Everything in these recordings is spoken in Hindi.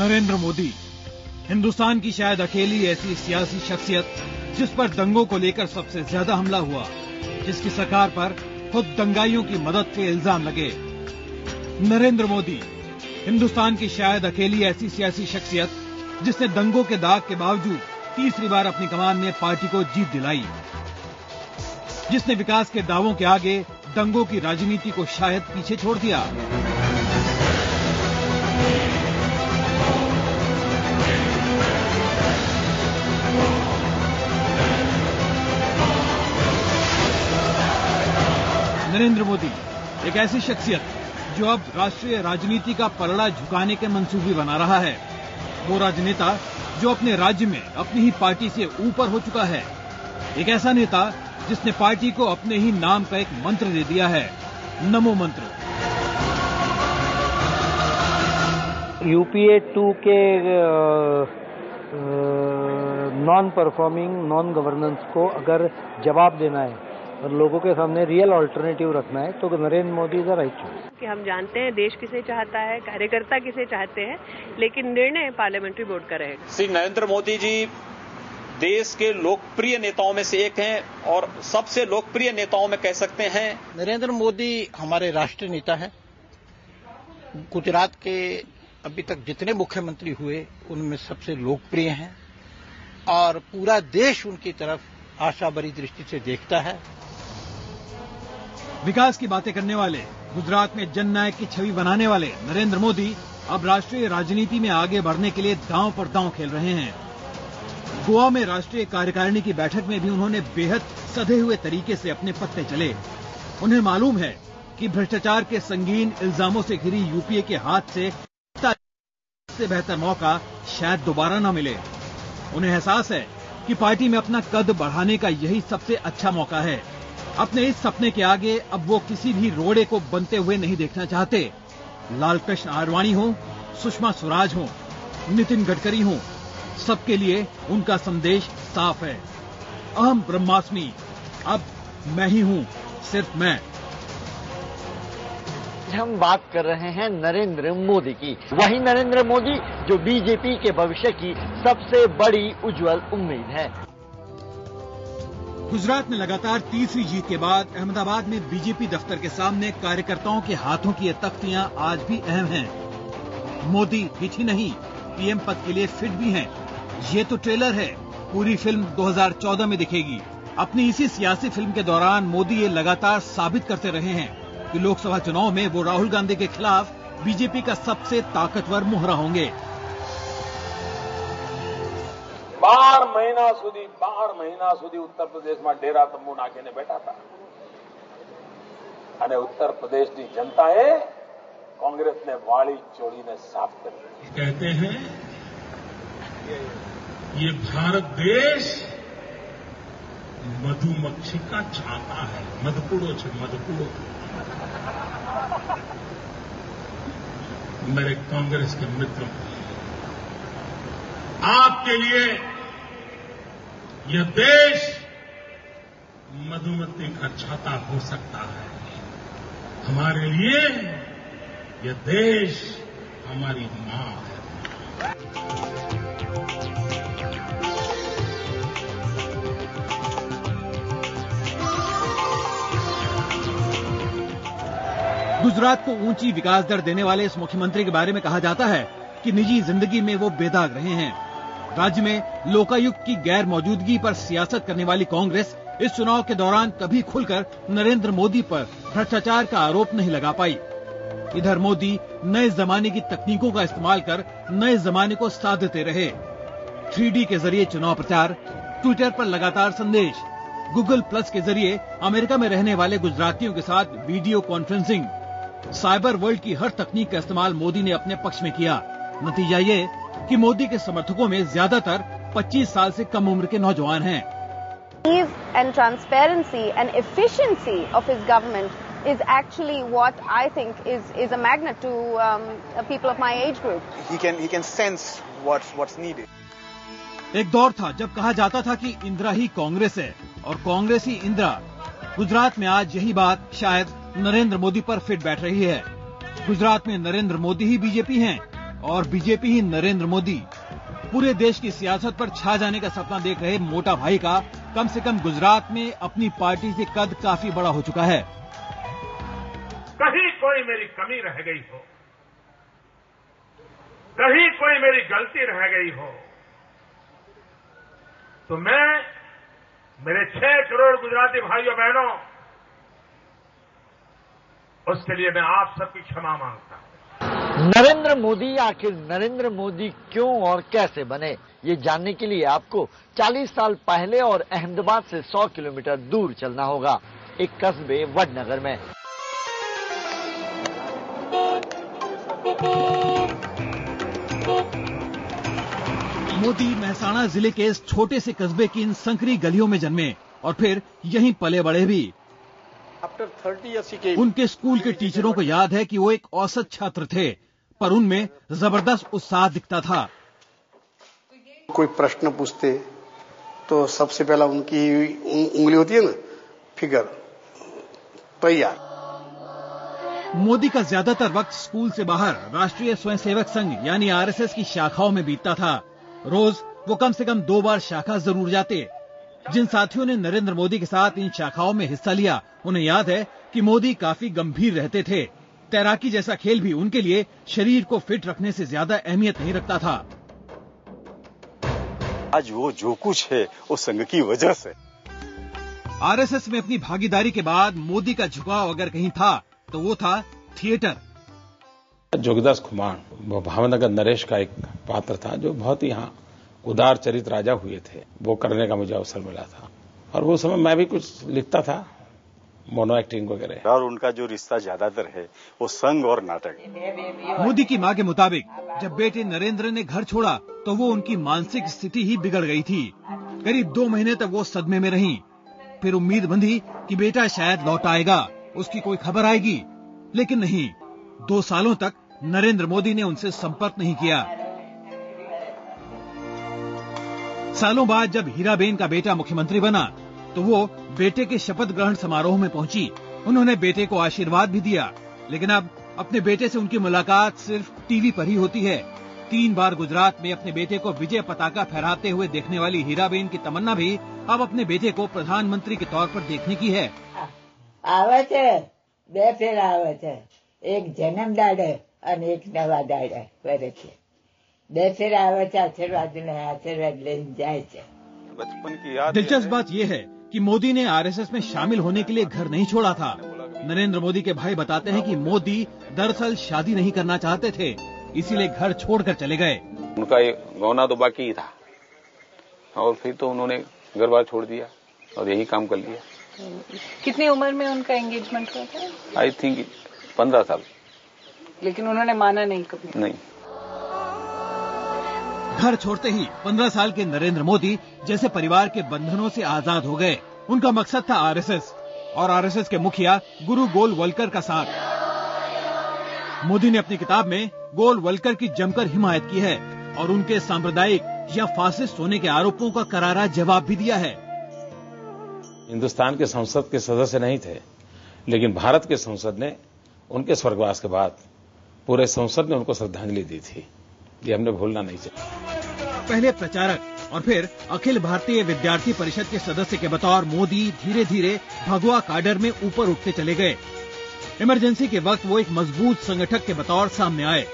नरेंद्र मोदी हिंदुस्तान की शायद अकेली ऐसी सियासी शख्सियत जिस पर दंगों को लेकर सबसे ज्यादा हमला हुआ, जिसकी सरकार पर खुद दंगाइयों की मदद के इल्जाम लगे। नरेंद्र मोदी हिंदुस्तान की शायद अकेली ऐसी सियासी शख्सियत जिसने दंगों के दाग के बावजूद तीसरी बार अपनी कमान में पार्टी को जीत दिलाई, जिसने विकास के दावों के आगे दंगों की राजनीति को शायद पीछे छोड़ दिया। नरेंद्र मोदी एक ऐसी शख्सियत जो अब राष्ट्रीय राजनीति का पलड़ा झुकाने के मंसूबे बना रहा है। वो राजनेता जो अपने राज्य में अपनी ही पार्टी से ऊपर हो चुका है। एक ऐसा नेता जिसने पार्टी को अपने ही नाम का एक मंत्र दे दिया है, नमो मंत्र। यूपीए 2 के नॉन परफॉर्मिंग नॉन गवर्नेंस को अगर जवाब देना है और लोगों के सामने रियल अल्टरनेटिव रखना है तो Narendra Modi is the right choice. कि हम जानते हैं देश किसे चाहता है, कार्यकर्ता किसे चाहते हैं, लेकिन निर्णय पार्लियामेंट्री बोर्ड का रहेगा। श्री नरेंद्र मोदी जी देश के लोकप्रिय नेताओं में से एक हैं और सबसे लोकप्रिय नेताओं में कह सकते हैं। नरेंद्र मोदी हमारे राष्ट्रीय नेता हैं। गुजरात के अभी तक जितने मुख्यमंत्री हुए उनमें सबसे लोकप्रिय हैं और पूरा देश उनकी तरफ आशा भरी दृष्टि से देखता है। विकास की बातें करने वाले, गुजरात में जननायक की छवि बनाने वाले नरेंद्र मोदी अब राष्ट्रीय राजनीति में आगे बढ़ने के लिए दांव पर दांव खेल रहे हैं। गोवा में राष्ट्रीय कार्यकारिणी की बैठक में भी उन्होंने बेहद सधे हुए तरीके से अपने पत्ते चले। उन्हें मालूम है कि भ्रष्टाचार के संगीन इल्जामों से घिरी यूपीए के हाथ से बेहतर मौका शायद दोबारा न मिले। उन्हें एहसास है कि पार्टी में अपना कद बढ़ाने का यही सबसे अच्छा मौका है। अपने इस सपने के आगे अब वो किसी भी रोड़े को बनते हुए नहीं देखना चाहते। लालकृष्ण आडवाणी हो, सुषमा स्वराज हो, नितिन गडकरी हो, सबके लिए उनका संदेश साफ है, अहम ब्रह्मास्मि, अब मैं ही हूं, सिर्फ मैं। हम बात कर रहे हैं नरेंद्र मोदी की, वही नरेंद्र मोदी जो बीजेपी के भविष्य की सबसे बड़ी उज्जवल उम्मीद है। गुजरात में लगातार तीसरी जीत के बाद अहमदाबाद में बीजेपी दफ्तर के सामने कार्यकर्ताओं के हाथों की ये तख्तियां आज भी अहम हैं। मोदी हिट ही नहीं, पीएम पद के लिए फिट भी हैं। ये तो ट्रेलर है, पूरी फिल्म 2014 में दिखेगी। अपनी इसी सियासी फिल्म के दौरान मोदी ये लगातार साबित करते रहे हैं कि लोकसभा चुनाव में वो राहुल गांधी के खिलाफ बीजेपी का सबसे ताकतवर मोहरा होंगे। 12 મહિના સુધી ઉત્તર પ્રદેશમાં ડેરા તંબુ નાખીને બેઠા હતા અને ઉત્તર પ્રદેશની જનતાએ કોંગ્રેસને વાળી ચોળીને સાફ કરી દીધી। कहते हैं ये भारत देश मधुमक्खी का छाता है, मधुपुड़ो છે मधुपुड़ो। मेरे कांग्रेस के मित्रों, आपके लिए यह देश मधुमक्खी का छाता हो सकता है। हमारे लिए यह देश हमारी मां है। गुजरात को ऊंची विकास दर देने वाले इस मुख्यमंत्री के बारे में कहा जाता है कि निजी जिंदगी में वो बेदाग रहे हैं। राज्य में लोकायुक्त की गैर मौजूदगी पर सियासत करने वाली कांग्रेस इस चुनाव के दौरान कभी खुलकर नरेंद्र मोदी पर भ्रष्टाचार का आरोप नहीं लगा पाई। इधर मोदी नए जमाने की तकनीकों का इस्तेमाल कर नए जमाने को साथ देते रहे। 3D के जरिए चुनाव प्रचार, ट्विटर पर लगातार संदेश, गूगल प्लस के जरिए अमेरिका में रहने वाले गुजरातियों के साथ वीडियो कॉन्फ्रेंसिंग, साइबर वर्ल्ड की हर तकनीक का इस्तेमाल मोदी ने अपने पक्ष में किया। नतीजा ये कि मोदी के समर्थकों में ज्यादातर 25 साल से कम उम्र के नौजवान हैं। Ease and transparency and efficiency of his government is actually what I think is a magnet to people of my age group. He can sense what's needed. एक दौर था जब कहा जाता था कि इंदिरा ही कांग्रेस है और कांग्रेस ही इंदिरा। गुजरात में आज यही बात शायद नरेंद्र मोदी पर फिट बैठ रही है। गुजरात में नरेंद्र मोदी ही बीजेपी हैं और बीजेपी ही नरेंद्र मोदी। पूरे देश की सियासत पर छा जाने का सपना देख रहे मोटा भाई का कम से कम गुजरात में अपनी पार्टी से कद काफी बड़ा हो चुका है। कहीं कोई मेरी कमी रह गई हो, कहीं कोई मेरी गलती रह गई हो, तो मैं मेरे 6 करोड़ गुजराती भाइयों बहनों, उसके लिए मैं आप सबकी क्षमा मांगता हूं। नरेंद्र मोदी आखिर नरेंद्र मोदी क्यों और कैसे बने, ये जानने के लिए आपको 40 साल पहले और अहमदाबाद से 100 किलोमीटर दूर चलना होगा, एक कस्बे वडनगर में। मोदी मेहसाणा जिले के इस छोटे से कस्बे की इन संकरी गलियों में जन्मे और फिर यहीं पले बड़े भी। उनके स्कूल के टीचरों को याद है कि वो एक औसत छात्र थे, पर उनमें जबरदस्त उत्साह दिखता था। कोई प्रश्न पूछते तो सबसे पहला उनकी उंगली होती है ना, फिगर तैयार। मोदी का ज्यादातर वक्त स्कूल से बाहर राष्ट्रीय स्वयंसेवक संघ यानी आरएसएस की शाखाओं में बीतता था। रोज वो कम से कम 2 बार शाखा जरूर जाते। जिन साथियों ने नरेंद्र मोदी के साथ इन शाखाओं में हिस्सा लिया, उन्हें याद है कि मोदी काफी गंभीर रहते थे। तैराकी जैसा खेल भी उनके लिए शरीर को फिट रखने से ज्यादा अहमियत नहीं रखता था। आज वो जो कुछ है वो संघ की वजह से। आरएसएस में अपनी भागीदारी के बाद मोदी का झुकाव अगर कहीं था तो वो था थिएटर। जोगदास खुमान वो भावनगर नरेश का एक पात्र था जो बहुत ही यहाँ उदार चरित राजा हुए थे, वो करने का मुझे अवसर मिला था। और वो समय मैं भी कुछ लिखता था, मोनो एक्टिंग वगैरह। और उनका जो रिश्ता ज्यादातर है वो संघ और नाटक। मोदी की मां के मुताबिक जब बेटे नरेंद्र ने घर छोड़ा तो वो उनकी मानसिक स्थिति ही बिगड़ गई थी। करीब 2 महीने तक वो सदमे में रहीं। फिर उम्मीद बंधी कि बेटा शायद लौट आएगा, उसकी कोई खबर आएगी, लेकिन नहीं। 2 सालों तक नरेंद्र मोदी ने उनसे संपर्क नहीं किया। सालों बाद जब हीराबेन का बेटा मुख्यमंत्री बना तो वो बेटे के शपथ ग्रहण समारोह में पहुंची। उन्होंने बेटे को आशीर्वाद भी दिया, लेकिन अब अपने बेटे से उनकी मुलाकात सिर्फ टीवी पर ही होती है। 3 बार गुजरात में अपने बेटे को विजय पताका फहराते हुए देखने वाली हीराबेन की तमन्ना भी अब अपने बेटे को प्रधानमंत्री के तौर पर देखने की है। आवे छे, 2 फेर आवे छे, एक जन्म दाड़े और एक नवा दाड़े करे छे। 2 फेर आवे छे, आशीर्वाद लेने जाए छे। बचपन की याद। दिलचस्प बात यह है कि मोदी ने आरएसएस में शामिल होने के लिए घर नहीं छोड़ा था। नरेंद्र मोदी के भाई बताते हैं कि मोदी दरअसल शादी नहीं करना चाहते थे, इसीलिए घर छोड़कर चले गए। उनका ये गौना तो बाकी ही था और फिर तो उन्होंने घर बार छोड़ दिया और यही काम कर लिया। कितनी उम्र में उनका एंगेजमेंट हुआ था? आई थिंक 15 साल। लेकिन उन्होंने माना नहीं कभी? नहीं। घर छोड़ते ही 15 साल के नरेंद्र मोदी जैसे परिवार के बंधनों से आजाद हो गए। उनका मकसद था आरएसएस और आरएसएस के मुखिया गुरु गोलवलकर का साथ। मोदी ने अपनी किताब में गोलवलकर की जमकर हिमायत की है और उनके सांप्रदायिक या फासिस्ट होने के आरोपों का करारा जवाब भी दिया है। हिंदुस्तान के संसद के सदस्य नहीं थे, लेकिन भारत के संसद ने उनके स्वर्गवास के बाद पूरे संसद ने उनको श्रद्धांजलि दी थी। ये हमने भूलना नहीं चाहिए। पहले प्रचारक और फिर अखिल भारतीय विद्यार्थी परिषद के सदस्य के बतौर मोदी धीरे धीरे भगवा काडर में ऊपर उठते चले गए। इमरजेंसी के वक्त वो एक मजबूत संगठक के बतौर सामने आए।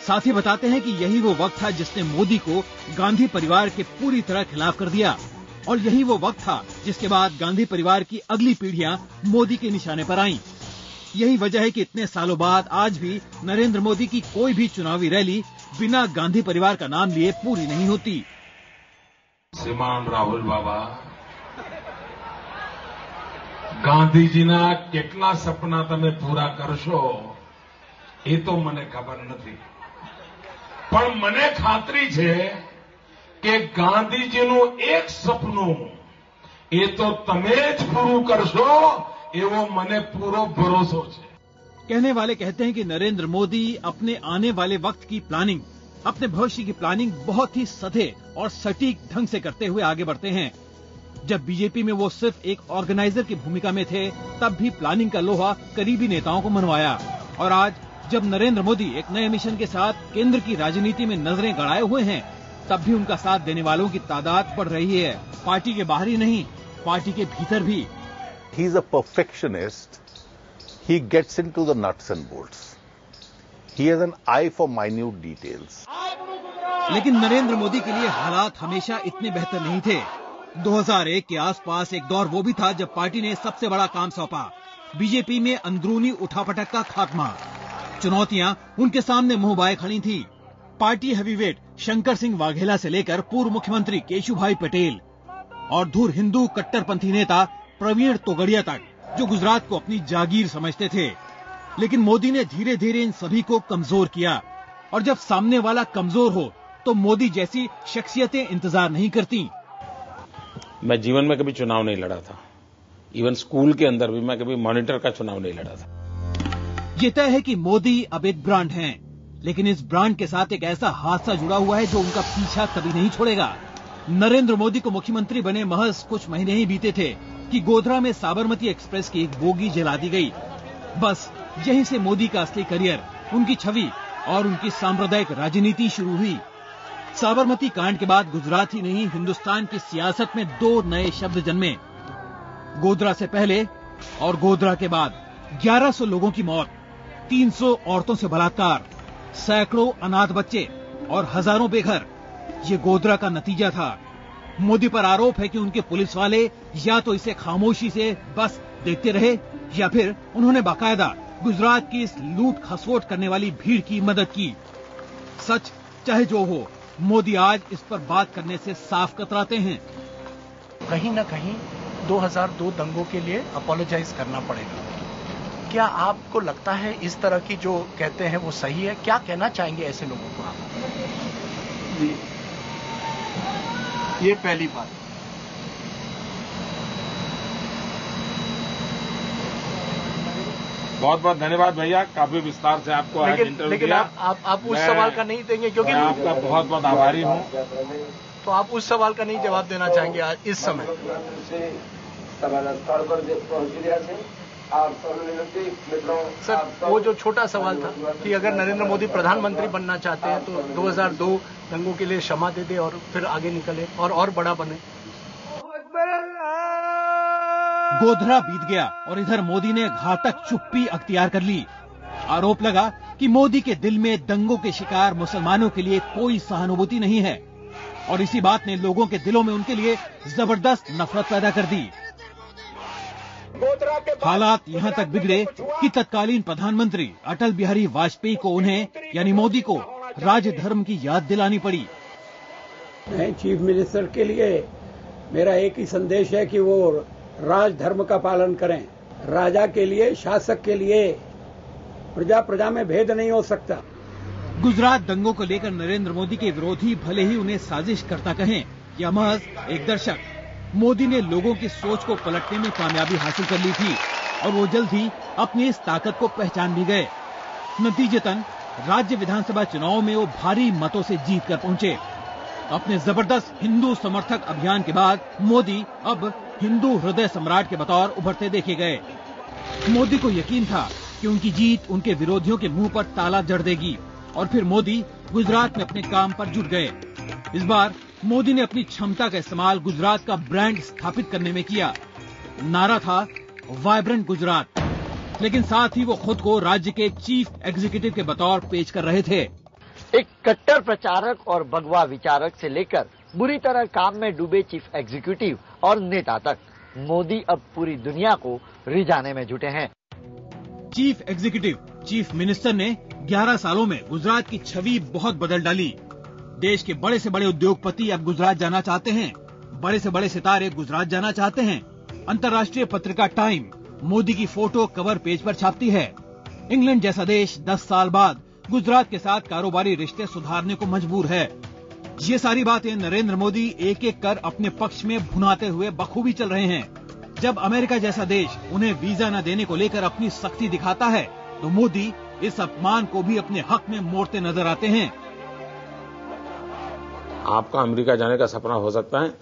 साथी बताते हैं कि यही वो वक्त था जिसने मोदी को गांधी परिवार के पूरी तरह खिलाफ कर दिया और यही वो वक्त था जिसके बाद गांधी परिवार की अगली पीढ़ियां मोदी के निशाने पर आईं। यही वजह है कि इतने सालों बाद आज भी नरेंद्र मोदी की कोई भी चुनावी रैली बिना गांधी परिवार का नाम लिए पूरी नहीं होती। श्रीमान राहुल बाबा, गांधीजीना કેટલા સપના તમે પૂરા કરશો એ તો મને ખબર નથી, પણ મને ખાતરી છે કે ગાંધીજીનું એક સપનું એ તો તમે જ પૂરું કરશો એવો મને પૂરો ભરોસો છે। कहने वाले कहते हैं कि नरेंद्र मोदी अपने आने वाले वक्त की प्लानिंग, अपने भविष्य की प्लानिंग बहुत ही सधे और सटीक ढंग से करते हुए आगे बढ़ते हैं। जब बीजेपी में वो सिर्फ एक ऑर्गेनाइजर की भूमिका में थे, तब भी प्लानिंग का लोहा करीबी नेताओं को मनवाया और आज जब नरेंद्र मोदी एक नए मिशन के साथ केंद्र की राजनीति में नजरें गड़ाए हुए हैं, तब भी उनका साथ देने वालों की तादाद बढ़ रही है। पार्टी के बाहर ही नहीं, पार्टी के भीतर भी। He is a perfectionist. He gets into the nuts and bolts. He has an eye for minute details. लेकिन नरेंद्र मोदी के लिए हालात हमेशा इतने बेहतर नहीं थे। 2001 के आसपास एक दौर वो भी था जब पार्टी ने सबसे बड़ा काम सौंपा, बीजेपी में अंदरूनी उठापटक का खात्मा। चुनौतियां उनके सामने मुंह बाए खड़ी थी। पार्टी हैवीवेट शंकर सिंह वाघेला से लेकर पूर्व मुख्यमंत्री केशुभाई पटेल और धुर हिंदू कट्टरपंथी नेता प्रवीण तोगड़िया तक, जो गुजरात को अपनी जागीर समझते थे। लेकिन मोदी ने धीरे धीरे इन सभी को कमजोर किया, और जब सामने वाला कमजोर हो तो मोदी जैसी शख्सियतें इंतजार नहीं करती। मैं जीवन में कभी चुनाव नहीं लड़ा था। इवन स्कूल के अंदर भी मैं कभी मॉनिटर का चुनाव नहीं लड़ा था। ये तय है कि मोदी अब एक ब्रांड हैं, लेकिन इस ब्रांड के साथ एक ऐसा हादसा जुड़ा हुआ है जो उनका पीछा कभी नहीं छोड़ेगा। नरेंद्र मोदी को मुख्यमंत्री बने महज कुछ महीने ही बीते थे कि गोधरा में साबरमती एक्सप्रेस की एक बोगी जला दी गई। बस यहीं से मोदी का असली करियर, उनकी छवि और उनकी सांप्रदायिक राजनीति शुरू हुई। साबरमती कांड के बाद गुजरात ही नहीं, हिंदुस्तान की सियासत में दो नए शब्द जन्मे। गोधरा से पहले और गोधरा के बाद 1100 लोगों की मौत, 300 औरतों से बलात्कार, सैकड़ों अनाथ बच्चे और हजारों बेघर, ये गोधरा का नतीजा था। मोदी पर आरोप है कि उनके पुलिस वाले या तो इसे खामोशी से बस देखते रहे, या फिर उन्होंने बाकायदा गुजरात की इस लूट खसोट करने वाली भीड़ की मदद की। सच चाहे जो हो, मोदी आज इस पर बात करने से साफ कतराते हैं। कहीं न कहीं 2002 दंगों के लिए अपोलोजाइज करना पड़ेगा। क्या आपको लगता है इस तरह की जो कहते हैं वो सही है? क्या कहना चाहेंगे ऐसे लोगों को आप? ये पहली बात। बहुत बहुत धन्यवाद भैया, काफी विस्तार से आपको आज इंटरव्यू दिया। आप उस सवाल का नहीं देंगे क्योंकि मैं आपका बहुत बहुत आभारी हूँ। तो आप उस सवाल का नहीं जवाब देना चाहेंगे आज इस समय? सर, वो जो छोटा सवाल था कि अगर नरेंद्र मोदी प्रधानमंत्री बनना चाहते हैं तो 2002 दंगों के लिए क्षमा दे दे और फिर आगे निकले और बड़ा बने। गोधरा बीत गया और इधर मोदी ने घातक चुप्पी अख्तियार कर ली। आरोप लगा कि मोदी के दिल में दंगों के शिकार मुसलमानों के लिए कोई सहानुभूति नहीं है, और इसी बात ने लोगों के दिलों में उनके लिए जबरदस्त नफरत पैदा कर दी। हालात यहाँ तक बिगड़े कि तत्कालीन प्रधानमंत्री अटल बिहारी वाजपेयी को उन्हें यानी मोदी को राजधर्म की याद दिलानी पड़ी। चीफ मिनिस्टर के लिए मेरा एक ही संदेश है कि वो राजधर्म का पालन करें। राजा के लिए, शासक के लिए प्रजा में भेद नहीं हो सकता। गुजरात दंगों को लेकर नरेंद्र मोदी के विरोधी भले ही उन्हें साजिश करता कहें या महज एक दर्शक, मोदी ने लोगों की सोच को पलटने में कामयाबी हासिल कर ली थी, और वो जल्द ही अपनी इस ताकत को पहचान भी गए। नतीजतन राज्य विधानसभा चुनाव में वो भारी मतों से जीत कर पहुंचे। अपने जबरदस्त हिंदू समर्थक अभियान के बाद मोदी अब हिंदू हृदय सम्राट के बतौर उभरते देखे गए। मोदी को यकीन था कि उनकी जीत उनके विरोधियों के मुंह पर ताला जड़ देगी, और फिर मोदी गुजरात में अपने काम पर जुट गए। इस बार मोदी ने अपनी क्षमता का इस्तेमाल गुजरात का ब्रांड स्थापित करने में किया। नारा था वाइब्रेंट गुजरात, लेकिन साथ ही वो खुद को राज्य के चीफ एग्जीक्यूटिव के बतौर पेश कर रहे थे। एक कट्टर प्रचारक और भगवा विचारक से लेकर बुरी तरह काम में डूबे चीफ एग्जीक्यूटिव और नेता तक, मोदी अब पूरी दुनिया को रिझाने में जुटे हैं। चीफ एग्जीक्यूटिव, चीफ मिनिस्टर ने 11 सालों में गुजरात की छवि बहुत बदल डाली। देश के बड़े से बड़े उद्योगपति अब गुजरात जाना चाहते हैं, बड़े से बड़े सितारे गुजरात जाना चाहते हैं। अंतर्राष्ट्रीय पत्रिका टाइम मोदी की फोटो कवर पेज पर छापती है। इंग्लैंड जैसा देश 10 साल बाद गुजरात के साथ कारोबारी रिश्ते सुधारने को मजबूर है। ये सारी बातें नरेंद्र मोदी एक एक कर अपने पक्ष में भुनाते हुए बखूबी चल रहे हैं। जब अमेरिका जैसा देश उन्हें वीजा न देने को लेकर अपनी सख्ती दिखाता है, तो मोदी इस अपमान को भी अपने हक में मोड़ते नजर आते हैं। आपका अमेरिका जाने का सपना हो सकता है,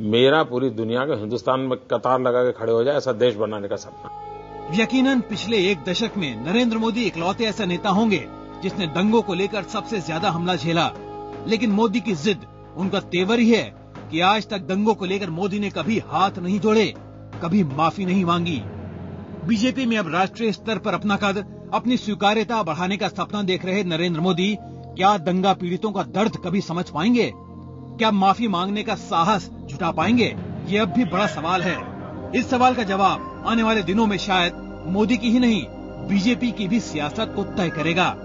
मेरा पूरी दुनिया के हिंदुस्तान में कतार लगा के खड़े हो जाए ऐसा देश बनाने का सपना। यकीनन पिछले एक दशक में नरेंद्र मोदी इकलौते ऐसा नेता होंगे जिसने दंगों को लेकर सबसे ज्यादा हमला झेला। लेकिन मोदी की जिद, उनका तेवर ही है कि आज तक दंगों को लेकर मोदी ने कभी हाथ नहीं जोड़े, कभी माफी नहीं मांगी। बीजेपी में अब राष्ट्रीय स्तर पर अपना कद, अपनी स्वीकार्यता बढ़ाने का सपना देख रहे नरेंद्र मोदी क्या दंगा पीड़ितों का दर्द कभी समझ पाएंगे? क्या माफी मांगने का साहस जुटा पाएंगे? ये अब भी बड़ा सवाल है। इस सवाल का जवाब आने वाले दिनों में शायद मोदी की ही नहीं, बीजेपी की भी सियासत को तय करेगा।